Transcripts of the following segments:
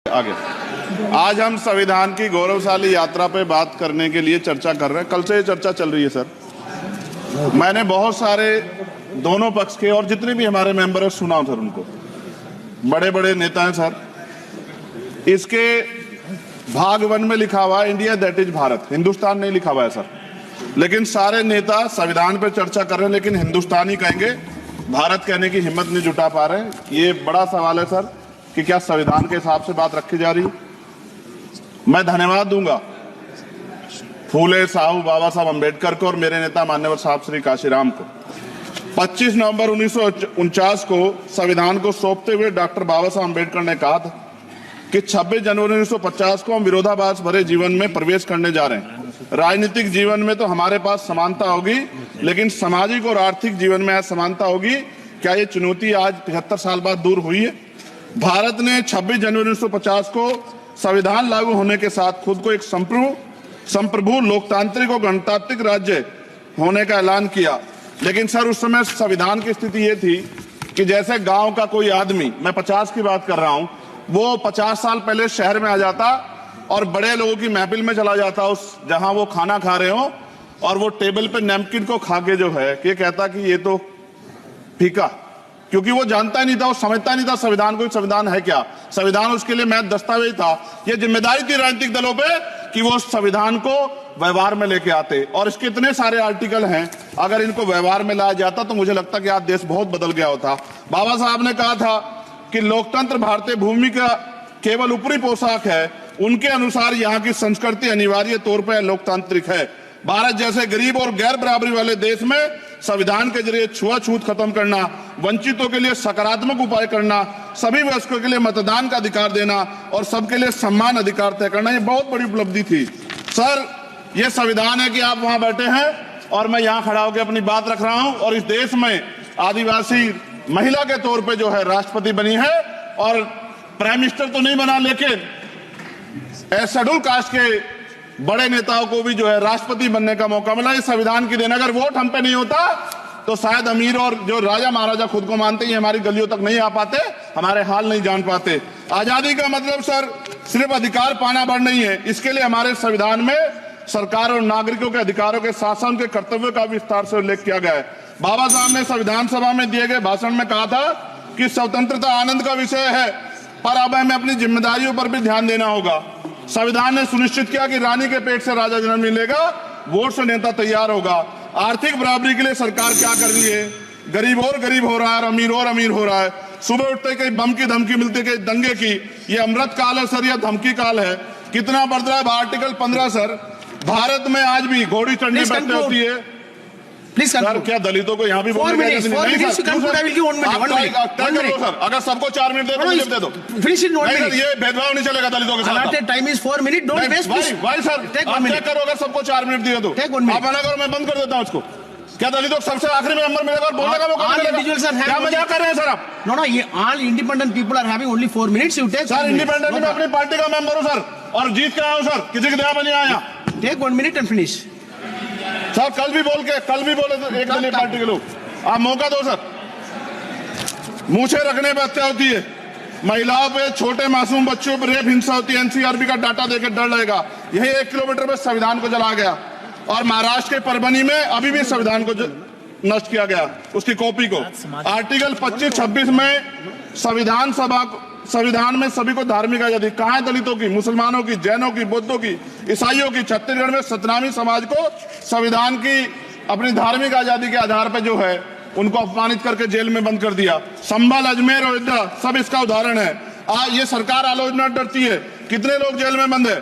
आगे आज हम संविधान की गौरवशाली यात्रा पे बात करने के लिए चर्चा कर रहे हैं। कल से ये चर्चा चल रही है सर। मैंने बहुत सारे दोनों पक्ष के और जितने भी हमारे मेंबर हैं सुना सर, उनको बड़े बड़े नेता हैं सर। इसके भाग 1 में लिखा हुआ है India that is Bharat, Hindustan नहीं लिखा हुआ है सर। लेकिन सारे नेता संविधान पे चर्चा कर रहे हैं, लेकिन हिंदुस्तान ही कहेंगे, भारत कहने की हिम्मत नहीं जुटा पा रहे। ये बड़ा सवाल है सर कि क्या संविधान के हिसाब से बात रखी जा रही है। मैं धन्यवाद दूंगा फूले साहू बाबा साहब अम्बेडकर को और मेरे नेता मान्यवर साहब श्री काशीराम को। 25 नवंबर 1949 को संविधान को सौंपते हुए डॉक्टर बाबा साहब अम्बेडकर ने कहा था कि 26 जनवरी 1950 को हम विरोधाभास भरे जीवन में प्रवेश करने जा रहे हैं। राजनीतिक जीवन में तो हमारे पास समानता होगी, लेकिन सामाजिक और आर्थिक जीवन में असमानता होगी। क्या ये चुनौती आज 73 साल बाद दूर हुई है? भारत ने 26 जनवरी 1950 को संविधान लागू होने के साथ खुद को एक संप्रभु लोकतांत्रिक और गणतांत्रिक राज्य होने का ऐलान किया। लेकिन सर उस समय संविधान की स्थिति ये थी कि जैसे गांव का कोई आदमी, मैं 50 की बात कर रहा हूं, वो 50 साल पहले शहर में आ जाता और बड़े लोगों की महफिल में चला जाता, उस जहां वो खाना खा रहे हो, और वो टेबल पे नैपकिन को खा के जो है ये कहता कि ये तो फीका, क्योंकि वो जानता ही नहीं था, वो समझता नहीं था संविधान को, संविधान है क्या। संविधान उसके लिए महज दस्तावेज था। ये जिम्मेदारी थी राजनीतिक दलों पे कि वो संविधान को व्यवहार में लेके आते। और इसके इतने सारे आर्टिकल हैं, अगर इनको व्यवहार में लाया जाता तो मुझे लगता कि आज देश बहुत बदल गया होता। बाबा साहब ने कहा था कि लोकतंत्र भारतीय भूमि का केवल ऊपरी पोशाक है, उनके अनुसार यहाँ की संस्कृति अनिवार्य तौर पर लोकतांत्रिक है। भारत जैसे गरीब और गैर बराबरी वाले देश में संविधान के जरिए छुआछूत खत्म करना, वंचितों के लिए सकारात्मक उपाय करना, सभी वयस्कों के लिए मतदान का अधिकार देना और सबके लिए सम्मान अधिकार तय करना, ये बहुत बड़ी उपलब्धि थी सर। ये संविधान है कि आप वहां बैठे हैं और मैं यहां खड़ा होकर अपनी बात रख रहा हूं, और इस देश में आदिवासी महिला के तौर पे जो है राष्ट्रपति बनी है, और प्राइम मिनिस्टर तो नहीं बना, लेकिन शेड्यूल कास्ट के बड़े नेताओं को भी जो है राष्ट्रपति बनने का मौका मिला। इस संविधान की देन, अगर वोट हम पे नहीं होता तो शायद अमीर और जो राजा महाराजा खुद को मानते हैं हमारी गलियों तक नहीं आ पाते, हमारे हाल नहीं जान पाते। आजादी का मतलब सर सिर्फ अधिकार पाना भर नहीं है, इसके लिए हमारे संविधान में सरकार और नागरिकों के अधिकारों के साथ साथ उनके कर्तव्यों का विस्तार से उल्लेख किया गया है। बाबा साहब ने संविधान सभा में दिए गए भाषण में कहा था कि स्वतंत्रता आनंद का विषय है, पर अब हमें अपनी जिम्मेदारियों पर भी ध्यान देना होगा। संविधान ने सुनिश्चित किया कि रानी के पेट से राजा जन्म नहीं लेगा, वोट से नेता तैयार होगा। आर्थिक बराबरी के लिए सरकार क्या कर रही है? गरीब और गरीब हो रहा है और अमीर हो रहा है। सुबह उठते कहीं बम की धमकी मिलती, कहीं दंगे की। ये अमृत काल है सर, यह धमकी काल है। कितना बढ़ रहा है आर्टिकल 15 सर। भारत में आज भी घोड़ी चढ़ने बैठने होती है। प्लीज सर, क्या दलितों को यहाँ भी बोलने सर, अगर सबको 4 मिनट दे दो, ये भेदभाव नहीं चलेगा दलितों के साथ। Time is 4 minute, don't waste. भाई सर, आप क्या करो अगर सबको 4 मिनट दिए तो आप मना करो, मैं बंद कर देता हूँ उसको। क्या दलितों सबसे आखिरी में नंबर मिलेगा और बोलने का मौका मिलेगा? क्या मजाक कर रहे हैं सर आप? नो, ये all independent people are having only 4 minutes. You take sir, independent में अपनी पार्टी का मेंबर हूँ सर, और जीत के आया हूँ सर, किसी की दया बनी आया। Take 1 minute and finish sir. कल भी बोले तो एक दलीय पार्टी के लोग, आप मौका दो सर। मूछे रखने पर हत्या होती है, महिलाओं पे, छोटे मासूम बच्चों पर रेप हिंसा होती है। एनसीआरबी का डाटा देकर डर लगेगा। यही 1 किलोमीटर में संविधान को जला गया, और महाराष्ट्र के परभनी में अभी भी संविधान को नष्ट किया गया, उसकी कॉपी को। आर्टिकल 25-26 में संविधान में सभी को धार्मिक आजादी। कहाँ है दलितों की, मुसलमानों की, जैनों की, बौद्धों की, ईसाइयों की? छत्तीसगढ़ में सतनामी समाज को संविधान की अपनी धार्मिक आजादी के आधार पर जो है उनको अपमानित करके जेल में बंद कर दिया। संभल, अजमेर, अयोध्या सब इसका उदाहरण है। आज ये सरकार आलोचना डरती है। कितने लोग जेल में बंद है?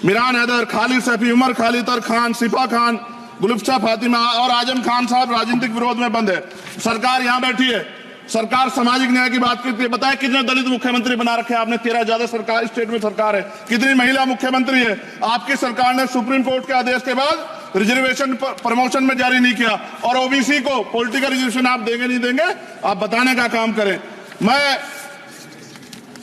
मिरान हैदर, खालिद सैफी, उमर खालिद खान, सिपा खान, गुलफ्ता फातिमा और आजम खान साहब राजनीतिक विरोध में बंद है। सरकार यहाँ बैठी है, सरकार सामाजिक न्याय की बात करती है। बताएं कितने दलित मुख्यमंत्री बना रखे हैं आपने? 13 ज्यादा सरकार स्टेट में सरकार है। कितनी महिला मुख्यमंत्री है? आपकी सरकार ने सुप्रीम कोर्ट के आदेश के बाद रिजर्वेशन प्रमोशन में जारी नहीं किया, और ओबीसी को पॉलिटिकल रिजर्वेशन आप देंगे नहीं देंगे, आप बताने का काम करें। मैं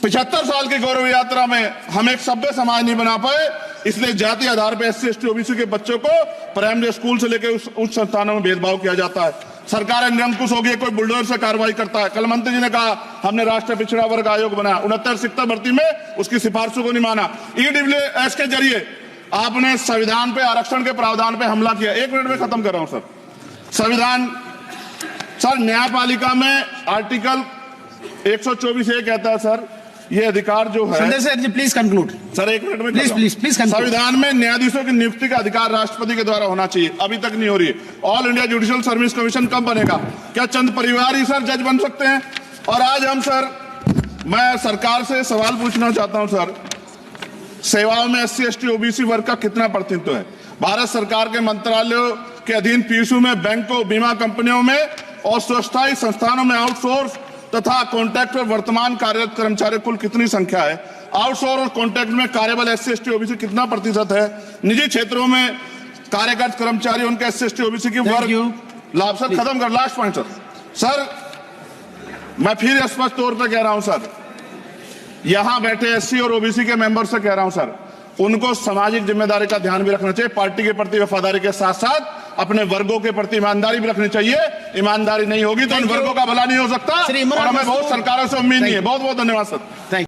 75 साल की गौरव यात्रा में हम एक सभ्य समाज नहीं बना पाए, इसलिए जाति आधार पर SC ST OBC के बच्चों को प्राइमरी स्कूल से लेकर उच्च संस्थानों में भेदभाव किया जाता है। सरकार निरंकुश हो गई, कोई बुलडोजर से कार्रवाई करता है। कल मंत्री जी ने कहा हमने राष्ट्रीय पिछड़ा वर्ग आयोग बनाया, 69 शिक्षक भर्ती में उसकी सिफारिशों को नहीं माना। ईडब्ल्यूएस के जरिए आपने संविधान पे, आरक्षण के प्रावधान पे हमला किया। 1 मिनट में खत्म कर रहा हूं सर। संविधान सर, न्यायपालिका में आर्टिकल 124 ये कहता है सर, ये अधिकार जो है। Sundar sir, please conclude. Sir 1 minute में Please, please, please conclude. संविधान में न्यायाधीशों की नियुक्ति का अधिकार राष्ट्रपति के द्वारा होना चाहिए, अभी तक नहीं हो रही है। All India judicial service commission कब बनेगा? क्या चंद परिवार ही सर जज बन सकते हैं? और आज हम सर, मैं सरकार से सवाल पूछना चाहता हूं सर, सेवाओं में SC ST OBC वर्ग का कितना प्रतिनिधित्व है? भारत सरकार के मंत्रालयों के अधीन पीएसयू में, बैंकों, बीमा कंपनियों में और स्वस्थायी संस्थानों में आउटसोर्स तथा कॉन्ट्रैक्ट पर वर्तमान कार्यरत कर्मचारी कुल कितनी संख्या है? आउटसोर्स और कॉन्ट्रैक्ट में कार्यबल SC ST OBC कितना प्रतिशत है? निजी क्षेत्रों में कार्यरत कर्मचारी, उनके SC ST OBC की वर्ग लाभ। सर खत्म कर, लास्ट पॉइंट सर। सर मैं फिर स्पष्ट तौर पर कह रहा हूं सर, यहां बैठे SC और OBC के मेंबर से कह रहा हूं सर, उनको सामाजिक जिम्मेदारी का ध्यान भी रखना चाहिए। पार्टी के प्रति वफादारी के साथ साथ अपने वर्गों के प्रति ईमानदारी भी रखनी चाहिए। ईमानदारी नहीं होगी तो इन वर्गों का भला नहीं हो सकता, और हमें बहुत सरकारों से उम्मीद नहीं है। बहुत बहुत धन्यवाद सर।